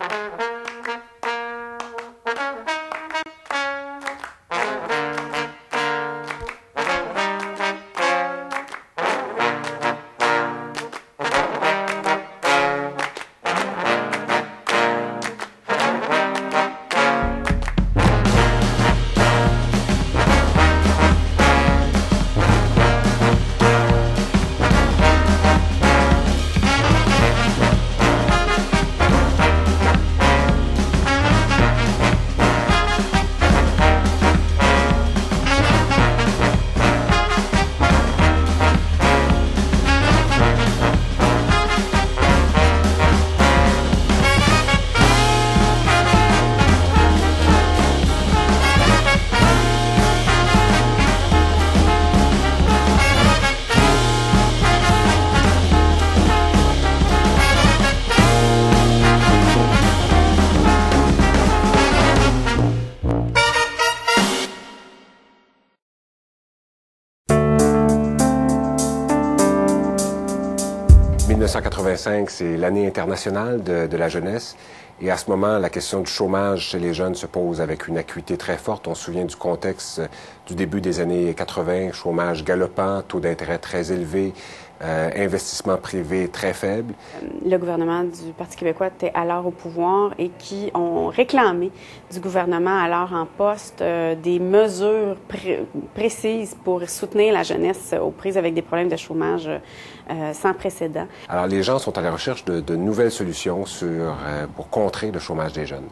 En 1985, c'est l'année internationale de la jeunesse. Et à ce moment, la question du chômage chez les jeunes se pose avec une acuité très forte. On se souvient du contexte du début des années 80, chômage galopant, taux d'intérêt très élevé, investissement privé très faible. Le gouvernement du Parti québécois était alors au pouvoir et qui ont réclamé du gouvernement alors en poste des mesures précises pour soutenir la jeunesse aux prises avec des problèmes de chômage sans précédent. Alors, les gens sont à la recherche de nouvelles solutions pour contrer le chômage des jeunes.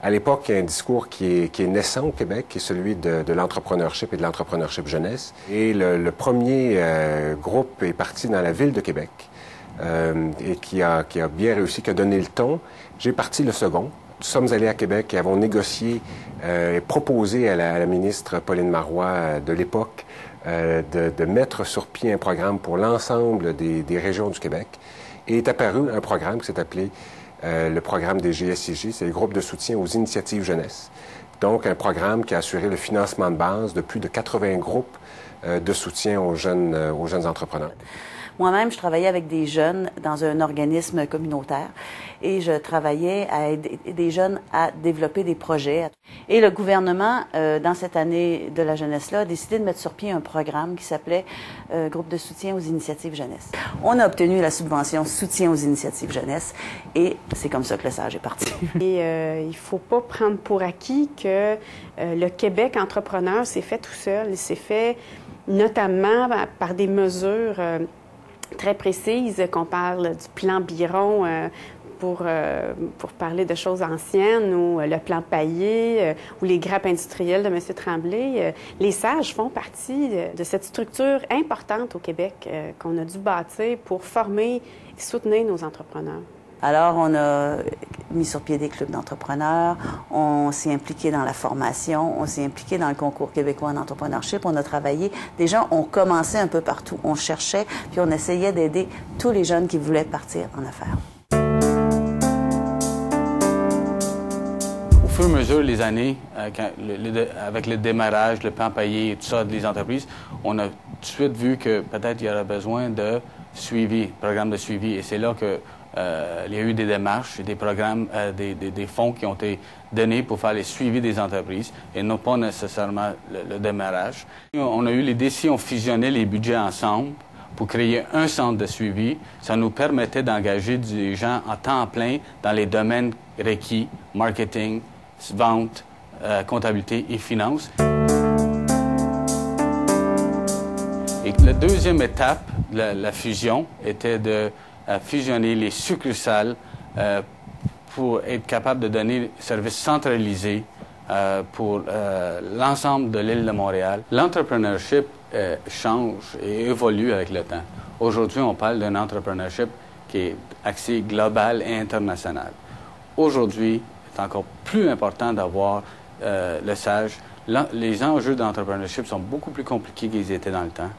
À l'époque, il y a un discours qui est naissant au Québec, qui est celui de l'entrepreneurship et de l'entrepreneurship jeunesse. Et le premier groupe est parti dans la ville de Québec et qui a bien réussi, qui a donné le ton. J'ai parti le second. Nous sommes allés à Québec et avons négocié et proposé à la ministre Pauline Marois de l'époque de mettre sur pied un programme pour l'ensemble des régions du Québec. Et est apparu un programme qui s'est appelé le programme des GSIJ, c'est le groupe de soutien aux initiatives jeunesse. Donc, un programme qui a assuré le financement de base de plus de 80 groupes de soutien aux jeunes entrepreneurs. Moi-même, je travaillais avec des jeunes dans un organisme communautaire et je travaillais à aider des jeunes à développer des projets. Et le gouvernement, dans cette année de la jeunesse-là, a décidé de mettre sur pied un programme qui s'appelait Groupe de soutien aux initiatives jeunesse. On a obtenu la subvention Soutien aux initiatives jeunesse et c'est comme ça que le SAGE est parti. Et il ne faut pas prendre pour acquis que le Québec entrepreneur s'est fait tout seul. Il s'est fait notamment par des mesures très précises, qu'on parle du plan Biron pour parler de choses anciennes, ou le plan Paillé, ou les grappes industrielles de M. Tremblay. Les SAGE font partie de cette structure importante au Québec qu'on a dû bâtir pour former et soutenir nos entrepreneurs. Alors, on a mis sur pied des clubs d'entrepreneurs, on s'est impliqué dans la formation, on s'est impliqué dans le concours québécois en entrepreneurship, on a travaillé. Des gens ont commencé un peu partout, on cherchait, puis on essayait d'aider tous les jeunes qui voulaient partir en affaires. Au fur et à mesure des années, avec le démarrage, le plan Paillé et tout ça des entreprises, on a tout de suite vu que peut-être il y aurait besoin de suivi, programme de suivi, et c'est là que il y a eu des démarches et des programmes, des fonds qui ont été donnés pour faire les suivis des entreprises et non pas nécessairement le démarrage. On a eu les décisions, fusionner les budgets ensemble pour créer un centre de suivi. Ça nous permettait d'engager des gens en temps plein dans les domaines requis, marketing, vente, comptabilité et finances. Et la deuxième étape de la fusion était de fusionner les succursales pour être capable de donner services centralisés pour l'ensemble de l'île de Montréal. L'entrepreneurship change et évolue avec le temps. Aujourd'hui, on parle d'un entrepreneurship qui est axé global et international. Aujourd'hui, c'est encore plus important d'avoir le SAGE. Les enjeux d'entrepreneurship sont beaucoup plus compliqués qu'ils étaient dans le temps.